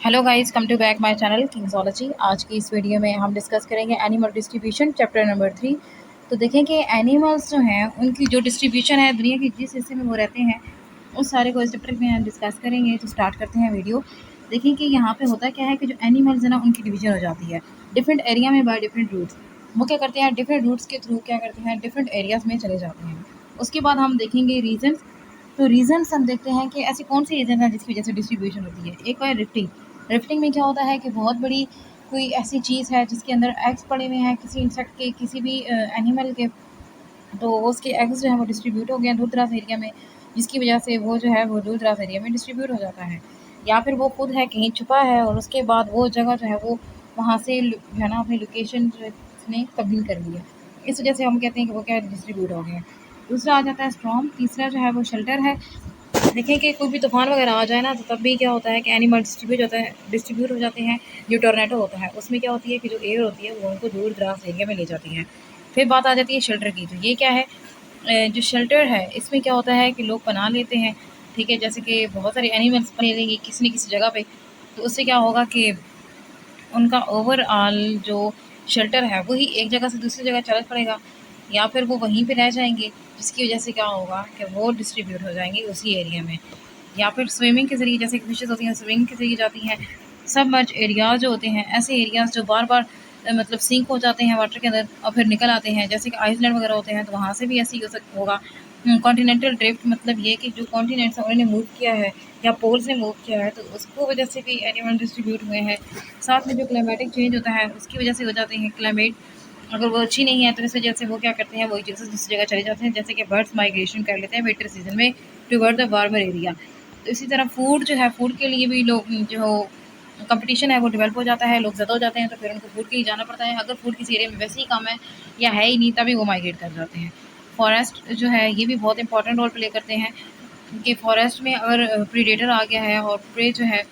Hello guys, come to back my channel Kingsology. आज की इस वीडियो में हम डिस्कस करेंगे एनिमल डिस्ट्रीब्यूशन चैप्टर नंबर 3। तो देखें कि एनिमल्स जो हैं उनकी जो डिस्ट्रीब्यूशन है दुनिया के जिस हिस्से में वो रहते हैं उस सारे को इस चैप्टर में हम डिस्कस करेंगे। तो स्टार्ट करते हैं वीडियो। देखें कि यहाँ पे होता क्या है कि जो एनिमल्स है ना उनकी डिवीजन हो जाती है डिफरेंट एरिया में बाय डिफरेंट रूट्स। वो क्या करते हैं, डिफरेंट रूट्स के थ्रू क्या करते हैं, डिफरेंट एरियाज़ में चले जाते हैं। उसके बाद हम देखेंगे रीजन। तो रीजंस हम देखते हैं कि ऐसी कौन सी रीजन है जिसकी वजह से डिस्ट्रीब्यूशन होती है। एक है रिफ्टिंग। रिफ्टिंग में क्या होता है कि बहुत बड़ी कोई ऐसी चीज़ है जिसके अंदर एग्स पड़े हुए हैं किसी इंसेक्ट के, किसी भी एनिमल के, तो उसके एग्स जो है वो डिस्ट्रीब्यूट हो गए हैं दूर दराज एरिया में, जिसकी वजह से वो जो है वो दूर दराज एरिया में डिस्ट्रीब्यूट हो जाता है। या फिर वो खुद है कहीं छुपा है और उसके बाद वो जगह जो है वो वहाँ से जो है ना अपनी लोकेशन जो है उसने तब्दील कर ली है। इस वजह से हम कहते हैं कि वो क्या डिस्ट्रीब्यूट हो गए हैं। दूसरा आ जाता है स्टॉर्म। तीसरा जो है वो शेल्टर है। देखें कि कोई भी तूफान वगैरह आ जाए ना तो तब भी क्या होता है कि एनिमल डिस्ट्रीब्यूट हो जाते हैं। जो टोर्नेडो होता है उसमें क्या होती है कि जो एयर होती है वो उनको दूर दराज एरिया में ले जाती है। फिर बात आ जाती है शेल्टर की। तो ये क्या है, जो शेल्टर है इसमें क्या होता है कि लोग पनाह लेते हैं। ठीक है, जैसे कि बहुत सारे एनिमल्स ले लेंगे किसी न किसी जगह पे, तो उससे क्या होगा कि उनका ओवरऑल जो शेल्टर है वही एक जगह से दूसरी जगह चल पड़ेगा, या फिर वो वहीं पे रह जाएंगे, जिसकी वजह से क्या होगा कि वो डिस्ट्रीब्यूट हो जाएंगे उसी एरिया में। या फिर स्विमिंग के ज़रिए, जैसे फिशेस होती हैं स्विमिंग के ज़रिए जाती हैं। सबमर्ज एरियाज़ जो होते हैं ऐसे एरियाज़ जो बार बार मतलब सिंक हो जाते हैं वाटर के अंदर और फिर निकल आते हैं, जैसे कि आइसलैंड वगैरह होते हैं, तो वहाँ से भी ऐसे ही होगा। कॉन्टिनेंटल ड्रिफ्ट मतलब ये कि जो कॉन्टिनेंट्स हैं उन्होंने मूव किया है या पोल्स ने मूव किया है, तो उसको वजह से भी एनिमल डिस्ट्रीब्यूट हुए हैं। साथ में जो क्लाइमेटिक चेंज होता है उसकी वजह से हो जाते हैं। क्लाइमेट अगर वो अच्छी नहीं है तो इस वजह से वो क्या करते हैं, वही जगह से दूसरी जगह चले जाते हैं, जैसे कि बर्ड्स माइग्रेशन कर लेते हैं विंटर सीजन में टुवर्ड द वार्मर एरिया। तो इसी तरह फूड जो है, फूड के लिए भी लोग जो कंपटीशन है वो डेवलप हो जाता है, लोग ज़्यादा हो जाते हैं तो फिर उनको फूड के लिए जाना पड़ता है। अगर फूड किसी एरिया में वैसे ही कम है या है ही नहीं तभी वो माइग्रेट कर जाते हैं। फॉरेस्ट जो है ये भी बहुत इंपॉर्टेंट रोल प्ले करते हैं कि फॉरेस्ट में अगर प्रीडेटर आ गया है और प्रे जो है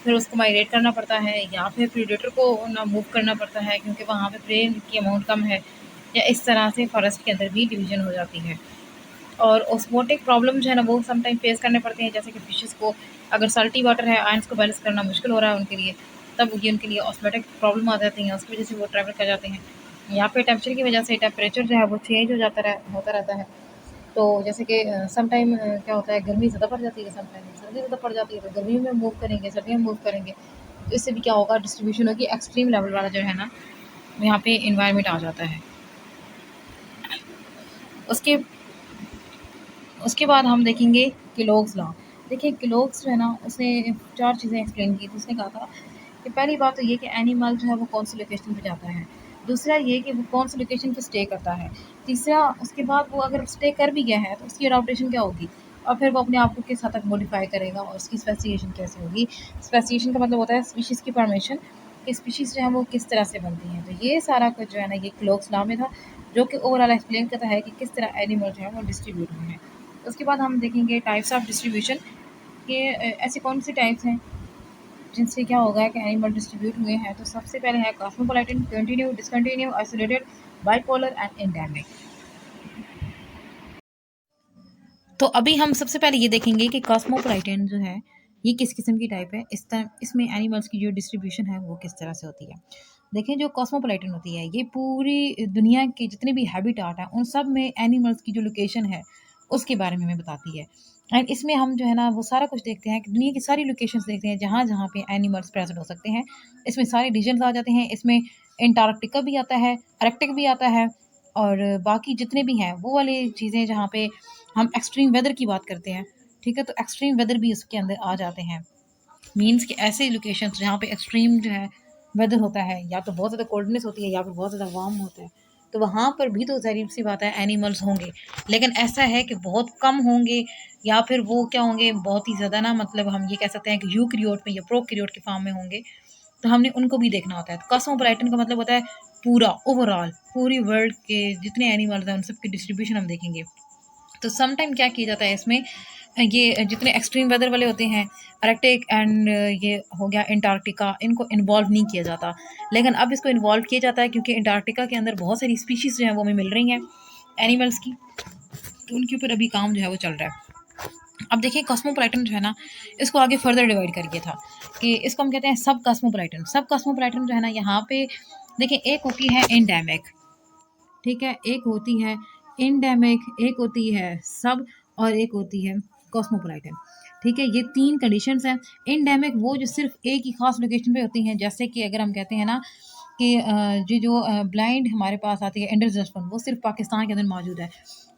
फिर उसको माइग्रेट करना पड़ता है, या फिर प्रीडेटर को ना मूव करना पड़ता है क्योंकि वहाँ पे प्रे की अमाउंट कम है, या इस तरह से फॉरेस्ट के अंदर भी डिवीज़न हो जाती है। और ऑस्मोटिक प्रॉब्लम जो है ना वो समटाइम फेस करने पड़ते हैं, जैसे कि फिशेस को अगर सल्टी वाटर है, आयंस को बैलेंस करना मुश्किल हो रहा है उनके लिए, तब ये उनके लिए ऑस्मोटिक प्रॉब्लम आ जाती है, उसकी वजह से वो ट्रैवल कर जाते हैं। यहाँ पे टेम्परेचर की वजह से टेम्परेचर जो है वो चेंज हो होता रहता है। तो जैसे कि समटाइम क्या होता है, गर्मी ज़्यादा पड़ जाती है, समटाइम सर्दी ज़्यादा पड़ जाती है, तो गर्मी में मूव करेंगे, सर्दियों में मूव करेंगे, तो इससे भी क्या होगा, डिस्ट्रीब्यूशन होगी। एक्सट्रीम लेवल वाला जो है ना यहाँ पे इन्वायरमेंट आ जाता है। उसके उसके बाद हम देखेंगे किलोग्स लॉ। देखिए किलोग्स जो है ना उसने 4 चीज़ें एक्सप्लेन की थी। उसने कहा था कि पहली बात तो ये कि एनिमल जो है वो कौन सी लोकेशन पे जाता है। दूसरा ये कि वो कौन सी लोकेशन पे स्टे करता है। तीसरा उसके बाद वो अगर स्टे कर भी गया है तो उसकी अडॉप्टेशन क्या होगी, और फिर वो अपने आप को किस हद तक मॉडिफ़ाई करेगा और उसकी स्पेसिएशन कैसे होगी। स्पेसिएशन का मतलब होता है स्पीशीज़ की फॉर्मेशन, कि स्पीशीज़ जो है वो किस तरह से बनती हैं। तो ये सारा कुछ जो है ना ये किलोग्स लॉ में था, जो कि ओवरऑल एक्सप्लेन करता है कि किस तरह एनिमल जो है वो डिस्ट्रीब्यूट हुए हैं। उसके बाद हम देखेंगे टाइप्स ऑफ डिस्ट्रीब्यूशन के, ऐसे कौन सी टाइप्स हैं जिनसे क्या होगा कि एनिमल डिस्ट्रीब्यूट हुए हैं। तो सबसे पहले है cosmopolitan, continue, discontinue, isolated, bipolar and endemic. तो अभी हम सबसे पहले ये देखेंगे कि कॉस्मोपॉलिटन जो है ये किस किस्म की टाइप है, इस तरह इसमें एनिमल्स की जो डिस्ट्रीब्यूशन है वो किस तरह से होती है। देखें जो कॉस्मोपॉलिटन होती है ये पूरी दुनिया के जितने भी हैबिटाट हैं उन सब में एनिमल्स की जो लोकेशन है उसके बारे में हमें बताती है। एंड इसमें हम जो है ना वो सारा कुछ देखते हैं कि दुनिया की सारी लोकेशंस देखते हैं जहाँ जहाँ पे एनिमल्स प्रेजेंट हो सकते हैं। इसमें सारे रीजन्स आ जाते हैं, इसमें एंटार्क्टिका भी आता है, अरेक्टिक भी आता है, और बाकी जितने भी हैं वो वाली चीज़ें जहाँ पे हम एक्सट्रीम वेदर की बात करते हैं। ठीक है, तो एक्सट्रीम वेदर भी उसके अंदर आ जाते हैं। मीन्स कि ऐसे लोकेशंस जहाँ पे एक्सट्रीम जो है वेदर होता है, या तो बहुत ज़्यादा कोल्डनेस होती है या फिर बहुत ज़्यादा वार्म होता है, तो वहाँ पर भी तो ज़ाहिर सी बात है एनिमल्स होंगे। लेकिन ऐसा है कि बहुत कम होंगे, या फिर वो क्या होंगे बहुत ही ज़्यादा ना, मतलब हम ये कह सकते हैं कि यूकैरियोट में या प्रोकैरियोट के फॉर्म में होंगे, तो हमने उनको भी देखना होता है। तो कॉस्मोपॉलिटन का मतलब होता है पूरा ओवरऑल पूरी वर्ल्ड के जितने एनिमल्स हैं उन सब की डिस्ट्रीब्यूशन हम देखेंगे। तो सम टाइम क्या किया जाता है इसमें, ये जितने एक्सट्रीम वेदर वाले होते हैं आर्कटिक एंड ये हो गया अंटार्कटिका, इनको इन्वॉल्व नहीं किया जाता। लेकिन अब इसको इन्वॉल्व किया जाता है क्योंकि अंटार्कटिका के अंदर बहुत सारी स्पीशीज़ जो हैं वो हमें मिल रही हैं एनिमल्स की, तो उनके ऊपर अभी काम जो है वो चल रहा है। अब देखिए कॉस्मोपॉलिटन जो है ना, इसको आगे फर्दर डिवाइड कर दिया था कि इसको हम कहते हैं सब कॉस्मोपॉलिटन। सब कॉस्मोपॉलिटन जो है ना, यहाँ पे देखिए एक होती है एंडेमिक, ठीक है, एक होती है एंडेमिक, एक होती है सब, और एक होती है कॉस्मोपॉलिटन। ठीक है, ये 3 कंडीशंस हैं। एंडेमिक वो जो सिर्फ एक ही खास लोकेशन पे होती हैं, जैसे कि अगर हम कहते हैं ना कि ये जो ब्लाइंड हमारे पास आती है एंडरजस्टन, वो सिर्फ पाकिस्तान के अंदर मौजूद है।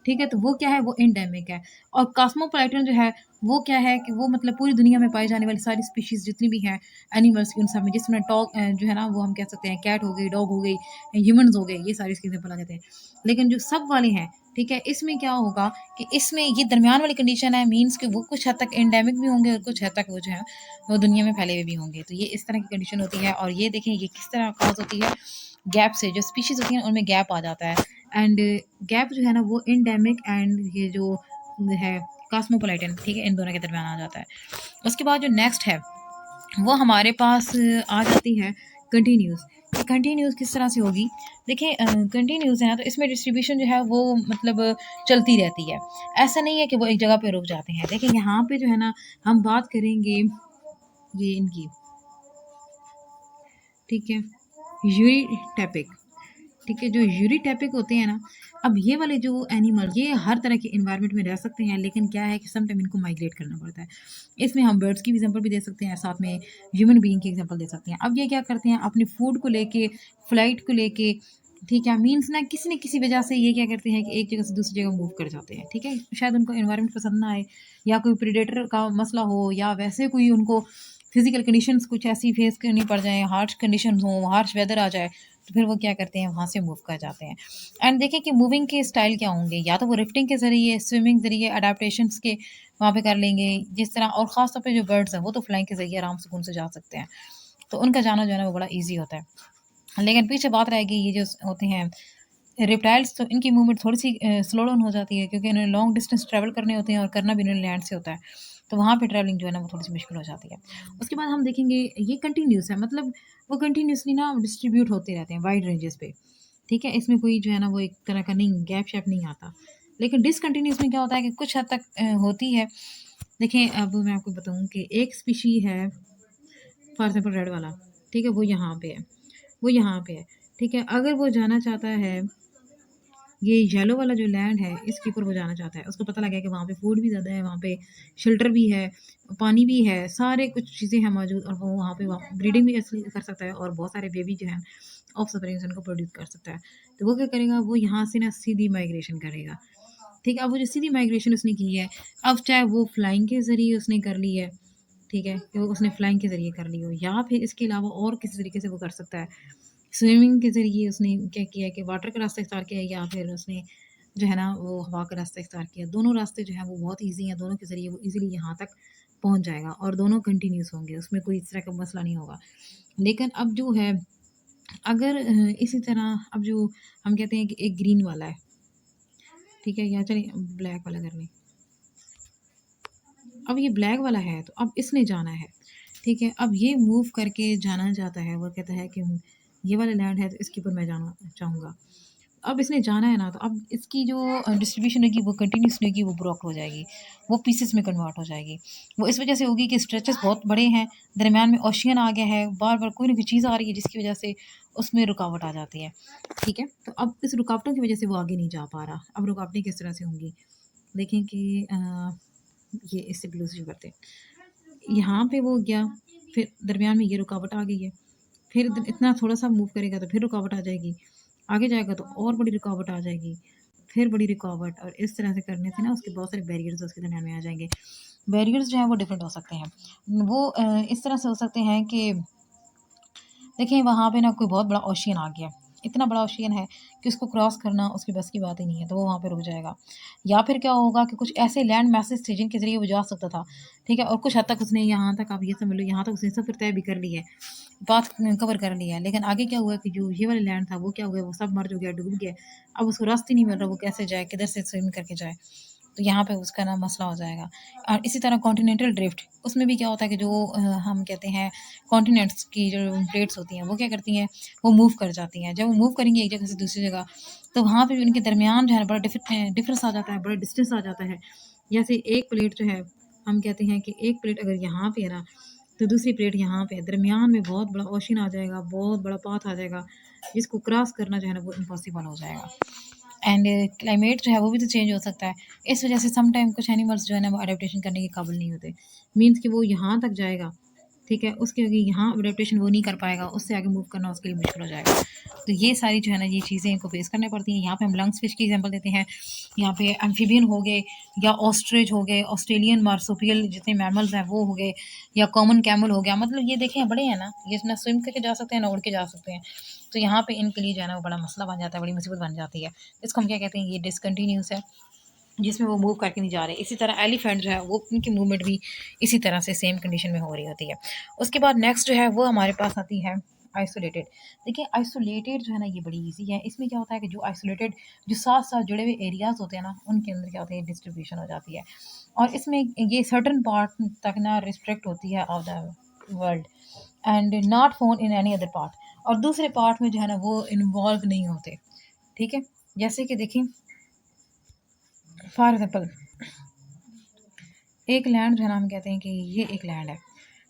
ठीक है, तो वो क्या है, वो एंडेमिक है। और कॉस्मोपॉलिटन जो है वो क्या है कि वो मतलब पूरी दुनिया में पाई जाने वाली सारी स्पीशीज़ जितनी भी हैं एनिमल्स की, उन सब में, जिसमें जो है ना वो हम कह सकते हैं कैट हो गई, डॉग हो गई, ह्यूमन्स हो गए, ये सारी इसके एग्जाम्पल आ जाते हैं। लेकिन जो सब वाले हैं, ठीक है, इसमें क्या होगा कि इसमें ये दरमियान वाली कंडीशन है, मीन्स कि वो कुछ हद तक एंडेमिक भी होंगे और कुछ हद तक वो जो है वो दुनिया में फैले हुए भी होंगे। तो ये इस तरह की कंडीशन होती है। और ये देखें ये किस तरह काज होती है, गैप से। जो स्पीशीज़ होती हैं उनमें गैप आ जाता है, एंड गैप जो है ना वो एंडेमिक एंड ये जो है कॉस्मोपॉलिटन, ठीक है, इन दोनों के दरमियान आ जाता है। उसके बाद जो नेक्स्ट है वो हमारे पास आ जाती है कंटिन्यूस। कंटिन्यूस किस तरह से होगी, देखिए कंटिन्यूस है ना, तो इसमें डिस्ट्रीब्यूशन जो है वो मतलब चलती रहती है। ऐसा नहीं है कि वो एक जगह पे रुक जाते हैं। देखिए यहाँ पे जो है ना हम बात करेंगे ये इनकी, ठीक है, यूरीटैपिक, ठीक है, जो यूरीटैपिक होते हैं ना, अब ये वाले जो एनिमल ये हर तरह के इन्वायरमेंट में रह सकते हैं, लेकिन क्या है कि सम टाइम इनको माइग्रेट करना पड़ता है। इसमें हम बर्ड्स की भी एग्जांपल भी दे सकते हैं, साथ में ह्यूमन बीइंग की एग्जांपल दे सकते हैं। अब ये क्या करते हैं, अपनी फूड को लेके, फ्लाइट को लेके, ठीक है, मीन्स ना किसी न किसी वजह से ये क्या करते हैं कि एक जगह से दूसरी जगह मूव कर जाते हैं। ठीक है, शायद उनको एनवायरनमेंट पसंद ना आए, या कोई प्रेडेटर का मसला हो, या वैसे कोई उनको फिजिकल कंडीशंस कुछ ऐसी फेस करनी पड़ जाए, हार्श कंडीशन हो, हार्श वेदर आ जाए, तो फिर वो क्या करते हैं, वहाँ से मूव कर जाते हैं। एंड देखिए कि मूविंग के स्टाइल क्या होंगे, या तो वो रिफ्टिंग के ज़रिए, स्विमिंग ज़रिए, अडेप्टेशंस के वहाँ पे कर लेंगे जिस तरह। और ख़ास तौर पे जो बर्ड्स हैं वो तो फ्लाइंग के ज़रिए आराम सुकून से जा सकते हैं, तो उनका जाना जो है ना वो बड़ा ईजी होता है। लेकिन पीछे बात रहेगी ये जो होते हैं रिप्टाइल्स, तो इनकी मूवमेंट थोड़ी सी स्लो डाउन हो जाती है, क्योंकि इन्हें लॉन्ग डिस्टेंस ट्रैवल करने होते हैं और करना भी इन्हें लैंड से होता है, तो वहाँ पे ट्रैवलिंग जो है ना वो थोड़ी सी मुश्किल हो जाती है। उसके बाद हम देखेंगे ये कंटिन्यूस है, मतलब वो कंटिन्यूसली ना डिस्ट्रीब्यूट होते रहते हैं वाइड रेंजेस पे। ठीक है, इसमें कोई जो है ना वो एक तरह का नहीं गैप शैप नहीं आता। लेकिन डिसकंटिन्यूस में क्या होता है कि कुछ हद तक होती है। देखें अब मैं आपको बताऊँ कि एक स्पीशी है, फॉर एग्जाम्पल रेड वाला, ठीक है, वो यहाँ पे है, वो यहाँ पे है, ठीक है, अगर वो जाना चाहता है ये येलो वाला जो लैंड है इसके ऊपर वो जाना चाहता है, उसको पता लगा है कि वहाँ पे फूड भी ज़्यादा है, वहाँ पे शेल्टर भी है, पानी भी है, सारे कुछ चीज़ें हैं मौजूद, और वो वहाँ पे ब्रीडिंग भी ऐसे कर सकता है और बहुत सारे बेबी जो हैं ऑफ स्प्रिंग्स उनको प्रोड्यूस कर सकता है। तो वो क्या करेगा, वो यहाँ से ना सीधी माइग्रेशन करेगा। ठीक है, अब वो जो सीधी माइग्रेशन उसने की है, अब चाहे वो फ्लाइंग के ज़रिए उसने कर ली है, ठीक है, कि वो उसने फ्लाइंग के ज़रिए कर ली हो, या फिर इसके अलावा और किसी तरीके से वो कर सकता है। स्विमिंग के ज़रिए उसने क्या किया है कि वाटर का रास्ता इख्तियार किया है, या फिर उसने जो है ना वो हवा का रास्ता इख्तियार किया। दोनों रास्ते जो हैं वो बहुत ईज़ी हैं, दोनों के ज़रिए वो ईज़िली यहाँ तक पहुँच जाएगा और दोनों कंटिन्यूस होंगे, उसमें कोई इस तरह का मसला नहीं होगा। लेकिन अब जो है अगर इसी तरह अब जो हम कहते हैं कि एक ग्रीन वाला है, ठीक है, या चलिए ब्लैक वाला कर लें। अब ये ब्लैक वाला है तो अब इसने जाना है, ठीक है, अब ये मूव करके जाना चाहता है, वो कहता है कि ये वाला लैंड है तो इसके ऊपर मैं जाना चाहूँगा। अब इसने जाना है ना, तो अब इसकी जो डिस्ट्रीब्यूशन होगी वो कंटिन्यूस नहीं होगी, वो ब्रोक हो जाएगी, वो पीसेस में कन्वर्ट हो जाएगी। वो इस वजह से होगी कि स्ट्रेचेस बहुत बड़े हैं, दरमियान में ओशियन आ गया है, बार बार कोई ना कोई चीज़ आ रही है जिसकी वजह से उसमें रुकावट आ जाती है। ठीक है, तो अब इस रुकावटों की वजह से वो आगे नहीं जा पा रहा। अब रुकावटें किस तरह से होंगी, देखें कि ये इससे ब्लू से शुरू करते हैं, यहाँ पे वो गया, फिर दरमियान में ये रुकावट आ गई है, फिर इतना थोड़ा सा मूव करेगा तो फिर रुकावट आ जाएगी, आगे जाएगा तो और बड़ी रुकावट आ जाएगी, फिर बड़ी रुकावट, और इस तरह से करने से ना उसके बहुत सारे बैरियर्स उसके दरमियान में आ जाएंगे। बैरियर्स जो हैं वो डिफरेंट हो सकते हैं, वो इस तरह से हो सकते हैं कि देखिए वहाँ पे ना कोई बहुत बड़ा ओशियन आ गया, इतना बड़ा ओशियन है कि उसको क्रॉस करना उसकी बस की बात ही नहीं है, तो वो वहाँ पे रुक जाएगा। या फिर क्या होगा कि कुछ ऐसे लैंड मैसेज थे जिनके ज़रिए वो जा सकता था, ठीक है, और कुछ हद तक उसने यहाँ तक, आप ये समझ लो यहाँ तक उसने सफ़र तय भी कर लिया है, बात कवर कर लिया है। लेकिन आगे क्या हुआ कि जो ये वाला लैंड था वो क्या हो गया, वो सब मर्ज हो गया, डूब गया। अब उसको रास्ते नहीं मिल रहा, वो कैसे जाए, किधर से स्विम करके जाए, तो यहाँ पे उसका ना मसला हो जाएगा। और इसी तरह कॉन्टिनेंटल ड्रिफ्ट, उसमें भी क्या होता है कि जो हम कहते हैं कॉन्टिनेंट्स की जो प्लेट्स होती हैं वो क्या करती हैं, वो मूव कर जाती हैं। जब वो मूव करेंगी एक जगह से दूसरी जगह, तो वहाँ पे भी उनके दरमियान जो है ना बड़ा डिफरेंस आ जाता है, बड़ा डिस्टेंस आ जाता है। जैसे एक प्लेट जो है, हम कहते हैं कि एक प्लेट अगर यहाँ पे है ना, तो दूसरी प्लेट यहाँ पे है, दरमियान में बहुत बड़ा ओशन आ जाएगा, बहुत बड़ा पाथ आ जाएगा, जिसको क्रॉस करना जो है ना वो इम्पॉसिबल हो जाएगा। एंड क्लाइमेट जो है वो भी तो चेंज हो सकता है। इस वजह से सम टाइम कुछ एनिमल्स जो है ना वो अडेप्टेशन करने के काबिल नहीं होते। मीन्स कि वो यहाँ तक जाएगा, ठीक है, उसके आगे यहाँ अडेप्टेशन वो नहीं कर पाएगा, उससे आगे मूव करना उसके लिए मुश्किल हो जाएगा। तो ये सारी जो है ना ये चीज़ें इनको फेस करनी पड़ती हैं। यहाँ पे हम लंग्स फिश की एग्जांपल देते हैं, यहाँ पे एम्फीबियन हो गए, या ऑस्ट्रिच हो गए, ऑस्ट्रेलियन मार्सोपियल जितने मैमल्स हैं वो हो गए, या कॉमन कैमल हो गया। मतलब ये देखें बड़े हैं ना, ये ना स्विम करके जा सकते हैं ना उड़ के जा सकते हैं। तो यहाँ पे इनके लिए जो है ना वो बड़ा मसला बन जाता है, बड़ी मुसीबत बन जाती है। इसको हम क्या कहते हैं, ये डिसकंटिन्यूस है, जिसमें वो मूव करके नहीं जा रहे। इसी तरह एलिफेंट जो है वो उनकी मूवमेंट भी इसी तरह से सेम कंडीशन में हो रही होती है। उसके बाद नेक्स्ट जो है वो हमारे पास आती है आइसोलेटेड। देखिए आइसोलेटेड जो है ना ये बड़ी इजी है। इसमें क्या होता है कि जो आइसोलेटेड जो साथ साथ जुड़े हुए एरियाज होते हैं ना उनके अंदर क्या होता है, डिस्ट्रीब्यूशन हो जाती है। और इसमें ये सर्टन पार्ट तक ना रिस्ट्रिक्ट होती है of the world and not found in any other part. और दूसरे पार्ट में जो है ना वो इन्वॉल्व नहीं होते। ठीक है, जैसे कि देखिए फॉर एग्जाम्पल एक लैंड जो है ना हम कहते हैं कि ये एक लैंड है,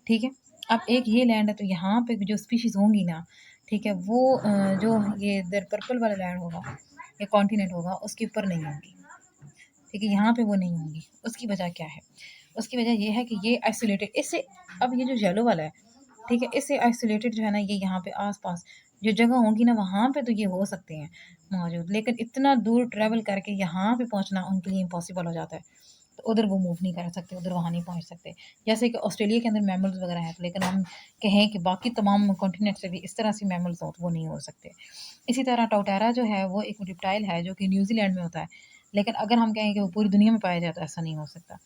ठीक है। अब एक ये लैंड है तो यहाँ पे जो स्पीशीज़ होंगी ना, ठीक है, वो जो ये इधर पर्पल वाला लैंड होगा या कॉन्टिनेंट होगा उसके ऊपर नहीं होंगी, ठीक है, यहाँ पे वो नहीं होंगी। उसकी वजह क्या है? उसकी वजह ये है कि ये आइसोलेटेड इससे, अब ये जो येलो वाला है, ठीक है, इससे आइसोलेटेड जो है ना ये यहाँ पे आस-पास जो जगह होंगी ना वहाँ पे तो ये हो सकते हैं मौजूद, लेकिन इतना दूर ट्रैवल करके यहाँ पे पहुँचना उनके लिए इम्पॉसिबल हो जाता है। तो उधर वो मूव नहीं कर सकते, उधर वहाँ नहीं पहुँच सकते। जैसे कि ऑस्ट्रेलिया के अंदर मैमल्स वगैरह हैं, लेकिन हम कहें कि बाकी तमाम कॉन्टिनेंट से भी इस तरह से मैमल्स हों तो वो नहीं हो सकते। इसी तरह टोटेरा जो है वो एक रिप्टाइल है जो कि न्यूज़ीलैंड में होता है, लेकिन अगर हम कहें कि वो पूरी दुनिया में पाया जाता है, ऐसा नहीं हो सकता।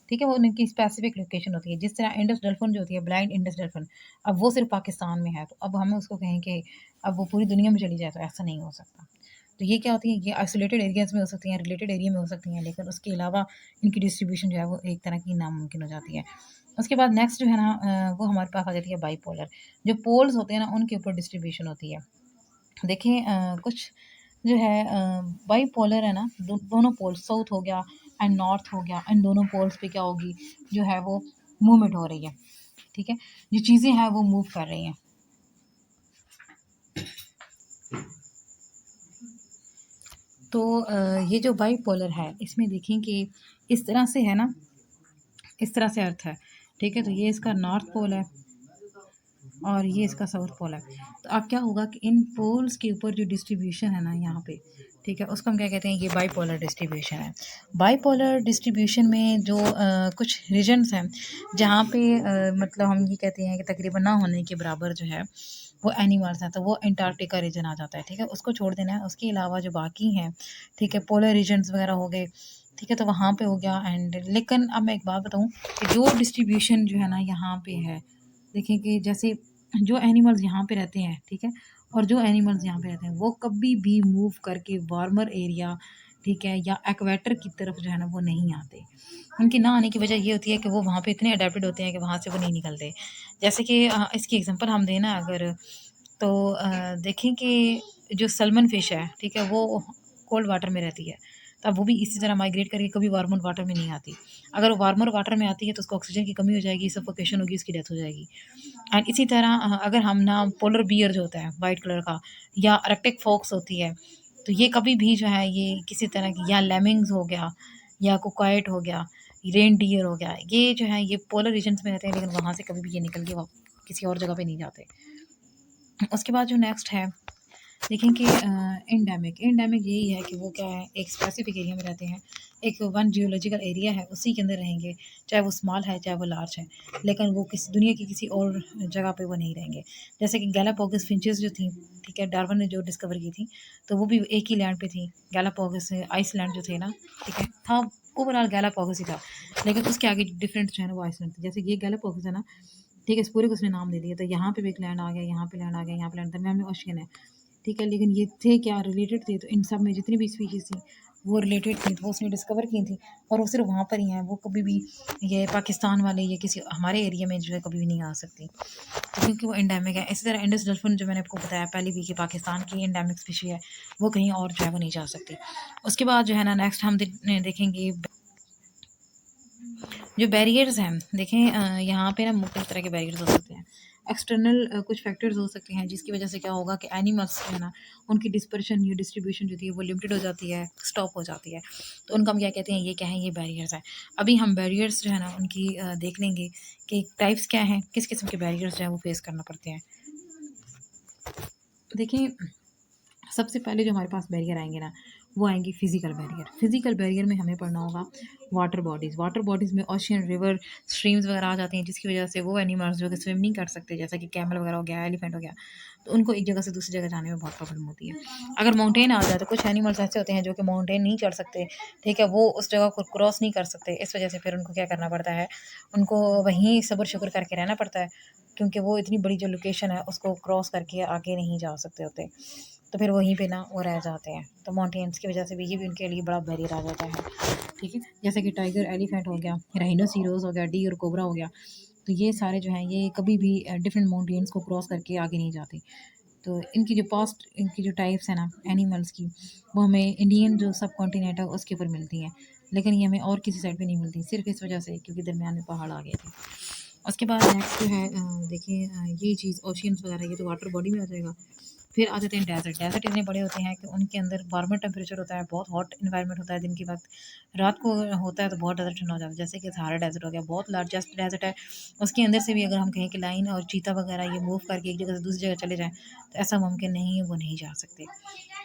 ठीक है, वो उनकी स्पेसिफिक लोकेशन होती है। जिस तरह इंडस डॉल्फिन जो होती है, ब्लाइंड इंडस डॉल्फिन, अब वो सिर्फ पाकिस्तान में है, तो अब हम उसको कहें कि अब वो पूरी दुनिया में चली जाए तो ऐसा नहीं हो सकता। तो ये क्या होती है, ये आइसोलेटेड एरियाज़ में हो सकती हैं, रिलेटेड एरिया में हो सकती हैं, लेकिन उसके अलावा इनकी डिस्ट्रीब्यूशन जो है वो एक तरह की नामुमकिन हो जाती है। उसके बाद नेक्स्ट जो है ना वो हमारे पास आ जाती है बाइपोलर। जो पोल्स होते हैं ना उनके ऊपर डिस्ट्रीब्यूशन होती है। देखें कुछ जो है बाइपोलर है ना, दोनों पोल साउथ हो गया एंड नॉर्थ हो गया, एंड दोनों पोल्स पे क्या होगी जो है वो मूवमेंट हो रही है। ठीक है, जो चीज़ें हैं वो मूव कर रही हैं। तो ये जो बाइपोलर है इसमें देखें कि इस तरह से है ना, इस तरह से अर्थ है, ठीक है। तो ये इसका नॉर्थ पोल है और ये इसका साउथ पोल है। तो अब क्या होगा कि इन पोल्स के ऊपर जो डिस्ट्रीब्यूशन है ना यहाँ पे, ठीक है, उसको हम क्या कहते हैं, ये बाइपोलर डिस्ट्रीब्यूशन है। बाइपोलर डिस्ट्रीब्यूशन में जो कुछ रीजन्स हैं जहाँ पे मतलब हम ये कहते हैं कि तकरीबन ना होने के बराबर जो है वो एनिमल्स हैं, तो वो अंटार्कटिका रीजन आ जाता है। ठीक है, उसको छोड़ देना है। उसके अलावा जो बाकी हैं, ठीक है, पोलर रीजन्स वगैरह हो गए, ठीक है, तो वहाँ पे हो गया। एंड लेकिन अब मैं एक बात बताऊँ कि जो डिस्ट्रीब्यूशन जो है ना यहाँ पे है, देखें कि जैसे जो एनिमल्स यहाँ पे रहते हैं, ठीक है, और जो एनिमल्स यहाँ पे रहते हैं वो कभी भी मूव करके वार्मर एरिया, ठीक है, या एक्वेटर की तरफ जो है ना वो नहीं आते। उनके ना आने की वजह ये होती है कि वो वहाँ पे इतने अडेप्टेड होते हैं कि वहाँ से वो नहीं निकलते। जैसे कि इसकी एग्जांपल हम दें ना अगर, तो देखें कि जो सल्मन फ़िश है, ठीक है, वो कोल्ड वाटर में रहती है, तब वो भी इसी तरह माइग्रेट करके कभी वार्मर वाटर में नहीं आती। अगर वो वार्मर वाटर में आती है तो उसको ऑक्सीजन की कमी हो जाएगी, सफोकेशन होगी, उसकी डेथ हो जाएगी। एंड इसी तरह अगर हम ना पोलर बियर जो होता है वाइट कलर का, या आर्कटिक फॉक्स होती है, तो ये कभी भी जो है ये किसी तरह की, या लेमिंग्स हो गया, या कुकाइट हो गया, रेनडियर हो गया, ये जो है ये पोलर रीजन्स में रहते हैं, लेकिन वहाँ से कभी भी ये निकल के किसी और जगह पे नहीं जाते। उसके बाद जो नेक्स्ट है देखें कि एंडेमिक यही है कि वो क्या है, एक स्पेसिफिक एरिया में रहते हैं, एक वन जियोलॉजिकल एरिया है, उसी के अंदर रहेंगे, चाहे वो स्मॉल है चाहे वो लार्ज है, लेकिन वो किसी दुनिया की किसी और जगह पे वो नहीं रहेंगे। जैसे कि गैलापागोस फिंचेस जो थी, ठीक है, डार्विन ने जो डिस्कवर की थी, तो वो भी एक ही लैंड पे थी। गैलापागोस आइसलैंड जो थे ना, ठीक है, था ओवरऑल गैलापागोस ही था, लेकिन उसके आगे डिफरेंट जो है ना वो आइसलैंड थे। जैसे ये गैलापागोस है ना, ठीक है, इस पूरे को उसने नाम दे दिया, तो यहाँ पे भी एक लैंड आ गया, यहाँ पे लैंड आ गया, यहाँ पे लैंड, दरमियान में ओशियन है, ठीक है, लेकिन ये थे क्या, रिलेटेड थे। तो इन सब में जितनी भी स्पीशीज़ थी वो रिलेटेड थी, तो वो उसने डिस्कवर की थी, और वो सिर्फ वहाँ पर ही हैं। वो कभी भी ये पाकिस्तान वाले या किसी हमारे एरिया में जो है कभी भी नहीं आ सकती, तो क्योंकि वो एंडेमिक है। इसी तरह इंडस डॉल्फिन जो मैंने आपको बताया पहले भी कि पाकिस्तान की एंडेमिक स्पीशी है, वो कहीं और जो है वो नहीं जा सकती। उसके बाद जो है ना नेक्स्ट हम देखेंगे जो बैरियर्स हैं देखें, यहाँ पे ना मुख्तलिफ तरह के बैरियर्स हो सकते हैं। एक्सटर्नल कुछ फैक्टर्स हो सकते हैं जिसकी वजह से क्या होगा कि एनिमल्स जो है ना उनकी डिस्पर्शन या डिस्ट्रीब्यूशन जो थी वो लिमिटेड हो जाती है, स्टॉप हो जाती है। तो उनका हम क्या कहते हैं, ये क्या है, ये बैरियर्स हैं। अभी हम बैरियर्स जो है ना उनकी देख लेंगे कि टाइप्स क्या हैं, किस किस्म के बैरियर्स जो है वो फेस करना पड़ते हैं। देखिए, सबसे पहले जो हमारे पास बैरियर आएंगे ना वो आएंगे फिजिकल बैरियर। फिजिकल बैरियर में हमें पढ़ना होगा वाटर बॉडीज़। वाटर बॉडीज़ में ओशियन, रिवर, स्ट्रीम्स वगैरह आ जाती हैं जिसकी वजह से वो एनिमल्स जो कि स्विम नहीं कर सकते, जैसा कि कैमल वगैरह हो गया, एलिफेंट हो गया, तो उनको एक जगह से दूसरी जगह जाने में बहुत प्रॉब्लम होती है। अगर माउंटेन आ जाए तो कुछ एनिमल्स ऐसे होते हैं जो कि माउंटेन नहीं चढ़ सकते, ठीक है, वो उस जगह को क्रॉस नहीं कर सकते। इस वजह से फिर उनको क्या करना पड़ता है, उनको वहीं सब्र शुक्र करके रहना पड़ता है, क्योंकि वो इतनी बड़ी जो लोकेशन है उसको क्रॉस करके आगे नहीं जा सकते होते, तो फिर वहीं पे ना वो रह जाते हैं। तो माउंटेन्स की वजह से भी ये भी उनके लिए बड़ा बैरियर आ जाता है, ठीक है। जैसे कि टाइगर, एलिफेंट हो गया, राइनोसीरोस हो गया, डीर, कोबरा हो गया, तो ये सारे जो हैं ये कभी भी डिफरेंट माउंटेन्स को क्रॉस करके आगे नहीं जाते। तो इनकी जो टाइप्स हैं ना एनिमल्स की, वो हमें इंडियन जो सब कॉन्टिनेंट है उसके ऊपर मिलती हैं, लेकिन ये हमें और किसी साइड पे नहीं मिलती, सिर्फ इस वजह से क्योंकि दरमियान में पहाड़ आ गए थे। उसके बाद नेक्स्ट जो है देखिए, ये चीज़ ओशियंस वगैरह ये तो वाटर बॉडी में आ जाएगा। फिर आ जाते हैं डेज़र्ट। डेज़र्ट इतने बड़े होते हैं कि उनके अंदर वार्मर टेम्परेचर होता है, बहुत हॉट एनवायरनमेंट होता है दिन के वक्त। रात को अगर होता है तो बहुत ज़्यादा ठंडा हो जाता है, जैसे कि सहारा डेज़र्ट हो गया, बहुत लार्जेस्ट डेज़र्ट है। उसके अंदर से भी अगर हम कहें कि लाइन और चीता वगैरह ये मूव करके एक जगह से दूसरी जगह चले जाएँ, तो ऐसा मुमकिन नहीं है, वो नहीं जा सकते,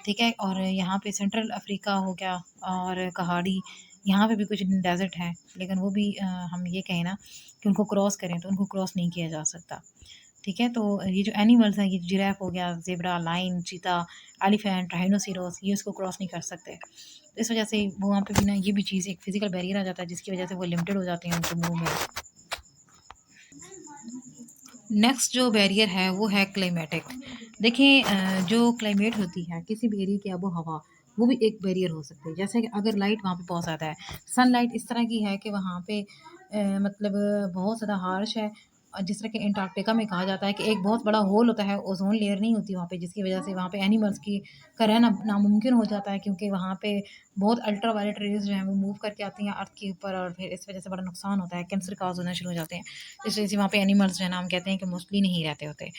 ठीक है। और यहाँ पे सेंट्रल अफ्रीका हो गया और कहाड़ी, यहाँ पे भी कुछ डेज़र्ट हैं, लेकिन वो भी हम ये कहें ना कि उनको क्रॉस करें तो उनको क्रॉस नहीं किया जा सकता, ठीक है। तो ये जो एनिमल्स हैं, ये जिराफ हो गया, ज़ेब्रा, लाइन, चीता, एलिफेंट, राइनोसेरोस, ये उसको क्रॉस नहीं कर सकते। तो इस वजह से वो वहाँ पे भी ना ये भी चीज़ एक फिज़िकल बैरियर आ जाता है जिसकी वजह से वो लिमिटेड हो जाते हैं उनके मूवमेंट। नेक्स्ट जो बैरियर है वो है क्लाइमेटिक। देखिए, जो क्लाइमेट होती है किसी भी एरिया की आबो हवा, वो भी एक बैरियर हो सकती है। जैसे कि अगर लाइट वहाँ पे बहुत ज़्यादा है, सनलाइट इस तरह की है कि वहाँ पे मतलब बहुत ज़्यादा हार्श है। और जिस तरह के अंटार्कटिका में कहा जाता है कि एक बहुत बड़ा होल होता है, ओजोन लेयर नहीं होती वहाँ पे, जिसकी वजह से वहाँ पे एनिमल्स की का रहना नामुमकिन हो जाता है, क्योंकि वहाँ पे बहुत अल्ट्रा वायलेट रेज जो है वो मूव करके आती हैं अर्थ के ऊपर, और फिर इस वजह से बड़ा नुकसान होता है, कैंसर काज होना शुरू हो जाते हैं। इस वजह से वहाँ पे एनिमल्स जो है ना हम कहते हैं कि मोस्टली नहीं रहते होते।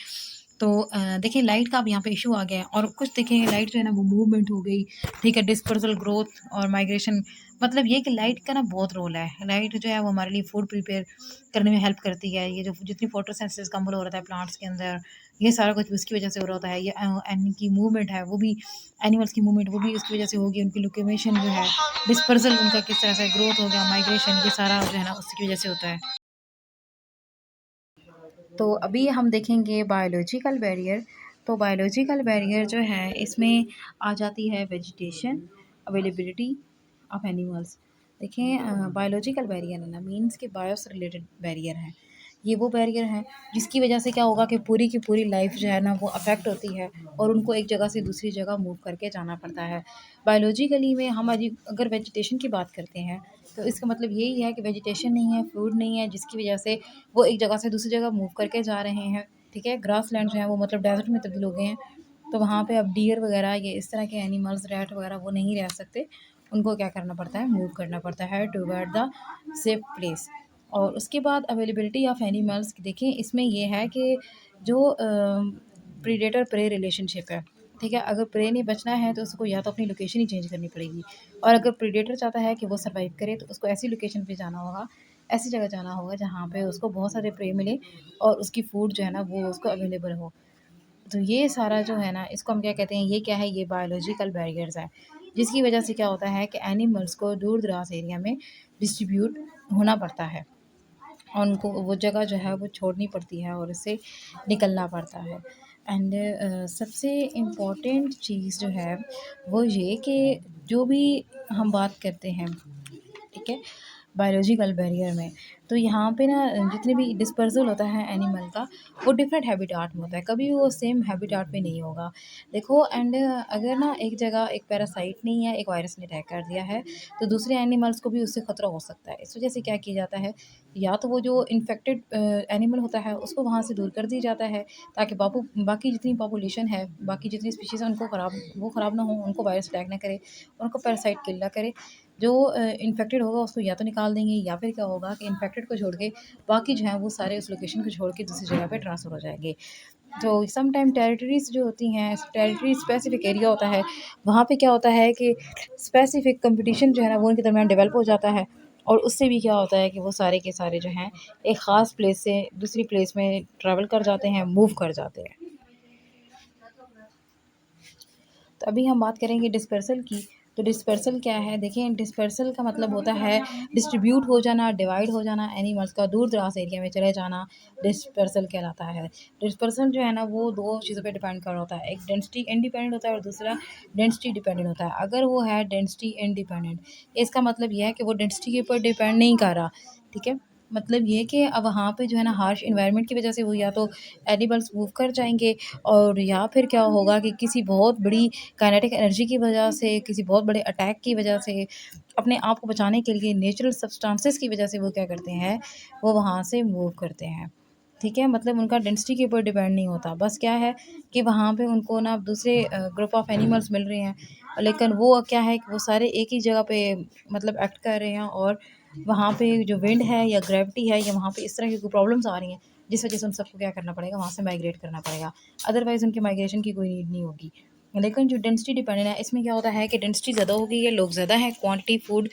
तो देखिए, लाइट का अब यहाँ पे इशू आ गया है, और कुछ देखें लाइट जो है ना वो मूवमेंट हो गई, ठीक है, डिस्पर्सल ग्रोथ और माइग्रेशन। मतलब ये कि लाइट का ना बहुत रोल है। लाइट जो है वो हमारे लिए फूड प्रिपेयर करने में हेल्प करती है। ये जो जितनी फोटोसिंथेसिस कम हो रहा है प्लांट्स के अंदर, ये सारा कुछ उसकी वजह से हो रहा होता है। ये इनकी मूवमेंट है वो भी, एनिमल्स की मूवमेंट वो भी उसकी वजह से होगी। उनकी लोकेशन जो है, डिस्पर्सल उनका किस तरह से ग्रोथ हो गया, माइग्रेशन, ये सारा जो है ना उसकी वजह से होता है। तो अभी हम देखेंगे बायोलॉजिकल बैरियर। तो बायोलॉजिकल बैरियर जो है इसमें आ जाती है वेजिटेशन, अवेलेबिलिटी ऑफ एनिमल्स। देखें, बायोलॉजिकल बैरियर है ना मीन्स के बायो से रिलेटेड बैरियर है। ये वो बैरियर है जिसकी वजह से क्या होगा कि पूरी की पूरी लाइफ जो है ना वो अफेक्ट होती है, और उनको एक जगह से दूसरी जगह मूव करके जाना पड़ता है। बायोलॉजिकली में हम अगर वेजिटेशन की बात करते हैं तो इसका मतलब यही है कि वेजिटेशन नहीं है, फूड नहीं है, जिसकी वजह से वो एक जगह से दूसरी जगह मूव करके जा रहे हैं, ठीक है। ग्रास लैंड जो है वो मतलब डेजर्ट में तब्दील हो गए हैं, तो वहाँ पे अब डियर वगैरह ये इस तरह के एनिमल्स, रैट वगैरह वो नहीं रह सकते। उनको क्या करना पड़ता है, मूव करना पड़ता है टूवर्ड द सेफ प्लेस। और उसके बाद अवेलेबिलिटी ऑफ एनिमल्स देखें, इसमें ये है कि जो प्रीडेटर प्रे रिलेशनशिप है, ठीक है। अगर प्रे ने बचना है तो उसको या तो अपनी लोकेशन ही चेंज करनी पड़ेगी, और अगर प्रीडेटर चाहता है कि वो सर्वाइव करे तो उसको ऐसी लोकेशन पे जाना होगा, ऐसी जगह जाना होगा जहाँ पे उसको बहुत सारे प्रे मिले और उसकी फूड जो है ना वो उसको अवेलेबल हो। तो ये सारा जो है ना इसको हम क्या कहते हैं, ये क्या है, ये बायोलॉजिकल बैरियर्स है, जिसकी वजह से क्या होता है कि एनिमल्स को दूर दराज एरिया में डिस्ट्रीब्यूट होना पड़ता है, और उनको वो जगह जो है वो छोड़नी पड़ती है और उससे निकलना पड़ता है। एंड सबसे इम्पॉर्टेंट चीज़ जो है वो ये कि जो भी हम बात करते हैं, ठीक है, बायोलॉजिकल बैरियर में, तो यहाँ पे ना जितने भी डिस्पर्सल होता है एनिमल का, वो डिफरेंट हैबिटाट में होता है, कभी भी वो सेम हैबिटाट में नहीं होगा। देखो एंड अगर ना एक जगह एक पैरासाइट नहीं है, एक वायरस ने अटैक कर दिया है, तो दूसरे एनिमल्स को भी उससे खतरा हो सकता है। इस वजह से क्या किया जाता है, या तो वो जो इन्फेक्टेड एनिमल होता है उसको वहाँ से दूर कर दिया जाता है, ताकि बाकी जितनी पॉपुलेशन है, बाकी जितनी स्पीशीज़ हैं, उनको ख़राब ना हो, उनको वायरस अटैक ना करे, उनको पैरासाइट किल ना करे। जो इन्फेक्टेड होगा उसको या तो निकाल देंगे, या फिर क्या होगा कि इन्फेक्टेड को छोड़ के बाकी जो है वो सारे उस लोकेशन को छोड़ के दूसरी जगह पे ट्रांसफ़र हो जाएंगे। तो सम टाइम टेरिटरीज़ जो होती हैं, टेरिटरी स्पेसिफिक एरिया होता है, वहाँ पे क्या होता है कि स्पेसिफिक कंपटीशन जो है ना वो उनके दरमियान डेवलप हो जाता है, और उससे भी क्या होता है कि वो सारे के सारे जो हैं एक ख़ास प्लेस से दूसरी प्लेस में ट्रैवल कर जाते हैं, मूव कर जाते हैं। तो अभी हम बात करेंगे डिस्पर्सल की। तो डिस्पर्सल क्या है, देखिए डिस्पर्सल का मतलब होता है डिस्ट्रीब्यूट हो जाना, डिवाइड हो जाना, एनिमल्स का दूर दराज एरिया में चले जाना, डिस्पर्सल कहलाता है। डिस्पर्सल जो है ना वो दो चीज़ों पे डिपेंड कर होता है, एक डेंसिटी इंडिपेंडेंट होता है और दूसरा डेंसिटी डिपेंडेंट होता है। अगर वो है डेंसिटी इंडिपेंडेंट, इसका मतलब यह है कि वो डेंसिटी के ऊपर डिपेंड नहीं कर रहा, ठीक है। मतलब ये कि अब वहाँ पे जो है ना हार्श इन्वायरमेंट की वजह से वो या तो एनिमल्स मूव कर जाएंगे, और या फिर क्या होगा कि किसी बहुत बड़ी काइनेटिक एनर्जी की वजह से, किसी बहुत बड़े अटैक की वजह से, अपने आप को बचाने के लिए नेचुरल सब्सटेंसेस की वजह से वो क्या करते हैं, वो वहाँ से मूव करते हैं, ठीक है। मतलब उनका डेंसिटी के ऊपर डिपेंड नहीं होता, बस क्या है कि वहाँ पे उनको ना दूसरे ग्रुप ऑफ एनिमल्स मिल रहे हैं, लेकिन वो क्या है कि वो सारे एक ही जगह पे मतलब एक्ट कर रहे हैं, और वहाँ पे जो विंड है या ग्रेविटी है या वहाँ पे इस तरह की कोई प्रॉब्लम्स आ रही हैं, जिस वजह से उन सबको क्या करना पड़ेगा, वहाँ से माइग्रेट करना पड़ेगा। अदरवाइज़ उनकी माइग्रेशन की कोई नीड नहीं होगी। लेकिन जो डेंसिटी डिपेंडेंट है, इसमें क्या होता है कि डेंसिटी ज़्यादा हो गई है, लोग ज़्यादा हैं, क्वांटिटी फूड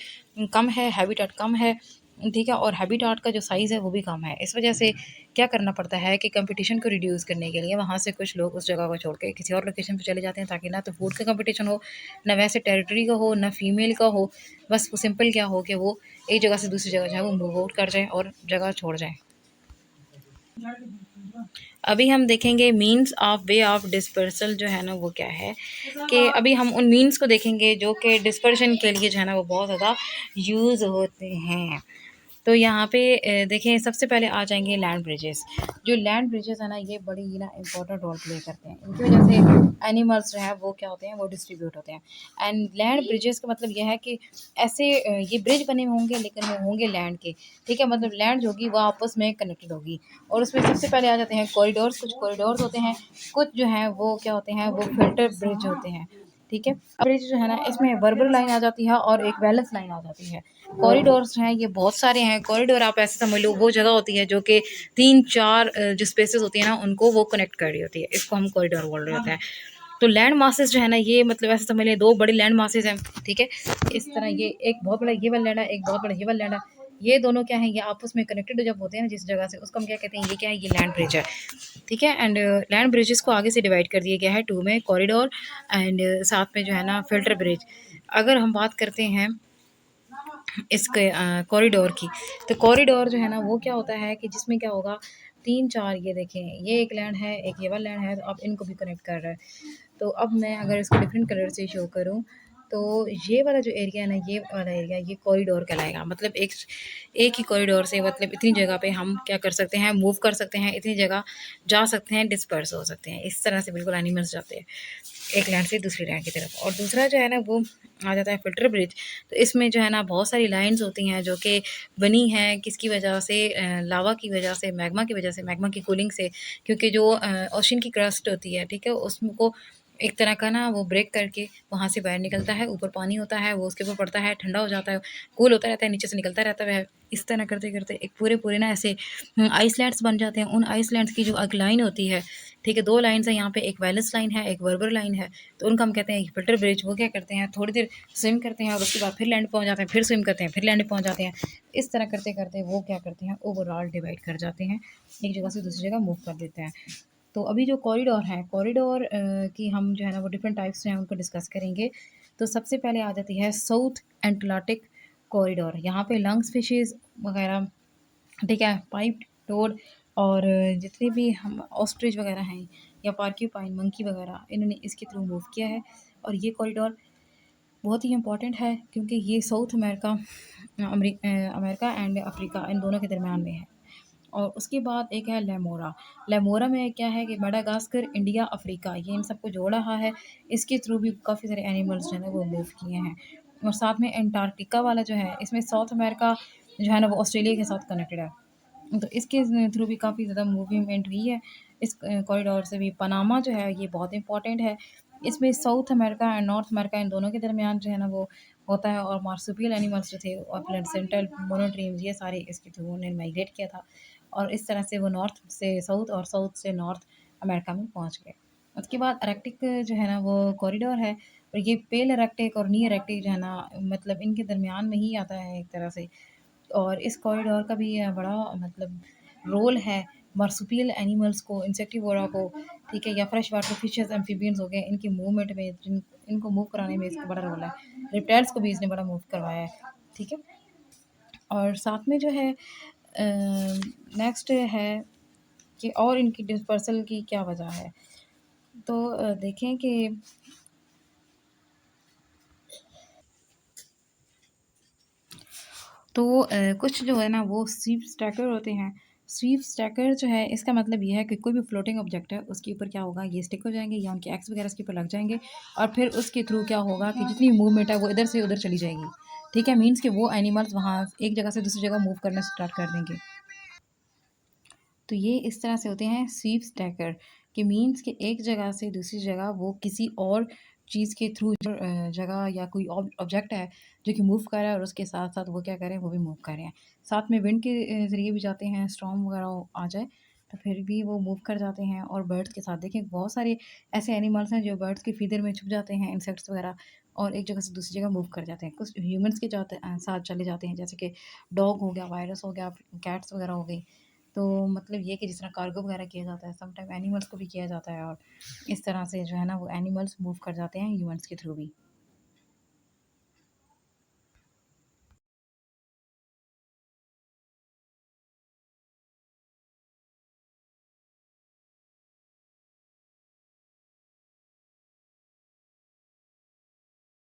कम है, हैबिटाट कम है, ठीक है, और हैबिटाट का जो साइज़ है वो भी कम है। इस वजह से क्या करना पड़ता है कि कंपटीशन को रिड्यूस करने के लिए वहाँ से कुछ लोग उस जगह को छोड़ के किसी और लोकेशन पे चले जाते हैं, ताकि ना तो फूड का कंपटीशन हो, ना वैसे टेरिटरी का हो, ना फीमेल का हो। बस वो सिंपल क्या हो कि वो एक जगह से दूसरी जगह जो है वो मूव आउट कर जाएँ और जगह छोड़ जाएँ। अभी हम देखेंगे means of way of dispersal जो है ना वो क्या है, कि अभी हम उन मीन्स को देखेंगे जो कि डिस्पर्शन के लिए जो है ना वो बहुत ज़्यादा यूज़ होते हैं। तो यहाँ पे देखें, सबसे पहले आ जाएंगे लैंड ब्रिजेस। जो लैंड ब्रिजेस है ना ये बड़ी ही ना इंपॉर्टेंट रोल प्ले करते हैं, इनकी वजह से एनिमल्स जो है वो क्या होते हैं, वो डिस्ट्रीब्यूट होते हैं। एंड लैंड ब्रिजेस का मतलब यह है कि ऐसे ये ब्रिज बने हुए होंगे, लेकिन वो होंगे लैंड के, ठीक है। मतलब लैंड जो होगी वो आपस में कनेक्टेड होगी, और उसमें सबसे पहले आ जाते हैं कॉरिडोर्स। कुछ कॉरिडोर्स होते हैं, कुछ जो हैं वो क्या होते हैं, वो फिल्टर ब्रिज होते हैं, ठीक है। ब्रिज जो है ना इसमें वर्बल लाइन आ जाती है और एक बैलेंस लाइन आ जाती है। कॉरिडोर्स हैं ये बहुत सारे हैं। कॉरिडोर आप ऐसे समझ लो वो जगह होती है जो कि 3-4 जो स्पेसेस होती है ना उनको वो कनेक्ट कर रही होती है, इसको हम कॉरिडोर बोल रहे होते हैं। तो लैंड मासेस जो है ना ये मतलब ऐसे समझ लें दो बड़े लैंड मासेस हैं, ठीक है। इस तरह ये एक बहुत बड़ा ये वाला लैंड है, एक बहुत बड़ा ये वाला लैंड है। ये दोनों क्या है, ये आपस में कनेक्टेड जब होते हैं ना जिस जगह से, उसको हम क्या कहते हैं, ये क्या है, ये लैंड ब्रिज है, ठीक है। एंड लैंड ब्रिजेस को आगे से डिवाइड कर दिया गया है टू में, कॉरिडोर एंड साथ में जो है ना फिल्टर ब्रिज। अगर हम बात करते हैं इसके कॉरिडोर की, तो कॉरिडोर जो है ना वो क्या होता है कि जिसमें क्या होगा, 3-4 ये देखें, ये एक लैंड है, एक ये वाला लैंड है, तो आप इनको भी कनेक्ट कर रहा है। तो अब मैं अगर इसको डिफरेंट कलर से शो करूँ, तो ये वाला जो एरिया है ना, ये वाला एरिया ये कॉरिडोर कहलाएगा। मतलब एक ही कॉरिडोर से मतलब इतनी जगह पे हम क्या कर सकते हैं, मूव कर सकते हैं, इतनी जगह जा सकते हैं, डिस्पर्स हो सकते हैं। इस तरह से बिल्कुल एनिमल्स जाते हैं एक लैंड से दूसरी लैंड की तरफ। और दूसरा जो है ना वो आ जाता है फिल्टर ब्रिज। तो इसमें जो है ना बहुत सारी लाइंस होती हैं जो कि बनी हैं किसकी वजह से, लावा की वजह से, मैग्मा की वजह से, मैग्मा की कूलिंग से। क्योंकि जो ओशन की क्रस्ट होती है, ठीक है, उसको एक तरह का ना वो ब्रेक करके वहाँ से बाहर निकलता है, ऊपर पानी होता है, वो उसके ऊपर पड़ता है, ठंडा हो जाता है, कूल होता रहता है, नीचे से निकलता रहता है। इस तरह करते करते एक पूरे पूरे ना ऐसे आइसलैंड्स बन जाते हैं। उन आइसलैंड्स की जो एक लाइन होती है, ठीक है, 2 लाइन्स हैं यहाँ पे, एक वैलेंस लाइन है, एक वर्बर लाइन है। तो उनको हम कहते हैं फिल्टर ब्रिज। वो क्या करते हैं, थोड़ी देर स्विम करते हैं और उसके बाद फिर लैंड पहुँच जाते हैं, फिर स्विम करते हैं, फिर लैंड पे पहुँच जाते हैं। इस तरह करते करते वो क्या करते हैं, ओवरऑल डिवाइड कर जाते हैं, एक जगह से दूसरी जगह मूव कर देते हैं। तो अभी जो कॉरिडोर हैं, कॉरिडोर की हम जो है ना वो डिफरेंट टाइप्स हैं उनको डिस्कस करेंगे। तो सबसे पहले आ जाती है साउथ एटलांटिक कॉरिडोर। यहाँ पे लंग्स फिशेस वगैरह, ठीक है, पाइप टोड और जितने भी हम ऑस्ट्रिच वगैरह हैं या पार्क्यूपाइन मंकी वगैरह, इन्होंने इसके थ्रू मूव किया है। और ये कॉरिडोर बहुत ही इम्पॉर्टेंट है क्योंकि ये south America America and Africa in दोनों के दरमियान में है। और उसके बाद एक है लेमोरा। लेमोरा में क्या है कि मेडागास्कर, इंडिया, अफ्रीका ये इन सबको जोड़ रहा है। इसके थ्रू भी काफ़ी सारे एनिमल्स जो है ना वो मूव किए हैं। और साथ में एंटार्क्टिका वाला जो है इसमें साउथ अमेरिका जो है ना वो ऑस्ट्रेलिया के साथ कनेक्टेड है। तो इसके थ्रू भी काफ़ी ज़्यादा मूवमेंट हुई है। इस कॉरिडोर से भी पनामा जो है ये बहुत इंपॉर्टेंट है। इसमें South America and North America इन दोनों के दरमियान जो है ना वो होता है। और मार्सुपियल एनिमल्स जो थे और प्लेसेंटल मोनोट्रीम्स ये सारे इसके थ्रू उन्होंने माइग्रेट किया था। और इस तरह से वो नॉर्थ से साउथ और साउथ से नॉर्थ अमेरिका में पहुंच गए। उसके बाद अरेक्टिक जो है ना वो कॉरिडोर है। और ये पेल अरेक्टिक और नी अरेक्टिक जो है ना मतलब इनके दरमियान में ही आता है एक तरह से। और इस कॉरिडोर का भी बड़ा मतलब रोल है मार्सुपियल एनिमल्स को, इंसेक्टिवोरा को, ठीक है, या फ्रेश वाटर फिशेस एम्फीबियंस हो गए इनकी मूवमेंट में इनको मूव कराने में इसका बड़ा रोल है। रिप्टाइल्स को भी इसने बड़ा मूव करवाया है, ठीक है। और साथ में जो है नेक्स्ट है कि और इनकी डिस्पर्सल की क्या वजह है। तो देखें कि तो कुछ जो है ना वो स्वीप स्टैकर होते हैं। स्वीप स्टैकर जो है इसका मतलब ये है कि कोई भी फ्लोटिंग ऑब्जेक्ट है उसके ऊपर क्या होगा, ये स्टिक हो जाएंगे या उनके एक्स वगैरह उसके ऊपर लग जाएंगे। और फिर उसके थ्रू क्या होगा कि जितनी मूवमेंट है वो इधर से उधर चली जाएगी, ठीक है। मीन्स कि वो एनिमल्स वहाँ एक जगह से दूसरी जगह मूव करना स्टार्ट कर देंगे। तो ये इस तरह से होते हैं स्वीप स्टैकर कि मीन्स कि एक जगह से दूसरी जगह वो किसी और चीज़ के थ्रू जगह या कोई ऑब्जेक्ट है जो कि मूव कर रहा है और उसके साथ साथ वो क्या कर रहे हैं वो भी मूव कर रहे हैं। साथ में विंड के ज़रिए भी जाते हैं, स्टॉर्म वगैरह आ जाए तो फिर भी वो मूव कर जाते हैं। और बर्ड्स के साथ देखें बहुत सारे ऐसे एनिमल्स हैं जो बर्ड्स के फीदर में छुप जाते हैं, इंसेक्ट्स वगैरह, और एक जगह से दूसरी जगह मूव कर जाते हैं। कुछ ह्यूमंस के साथ चले जाते हैं, जैसे कि डॉग हो गया, वायरस हो गया, कैट्स वगैरह हो गई। तो मतलब ये कि जिस तरह कार्गो वगैरह किया जाता है समटाइम एनिमल्स को भी किया जाता है। और इस तरह से जो है ना वो एनिमल्स मूव कर जाते हैं ह्यूमंस के थ्रू भी।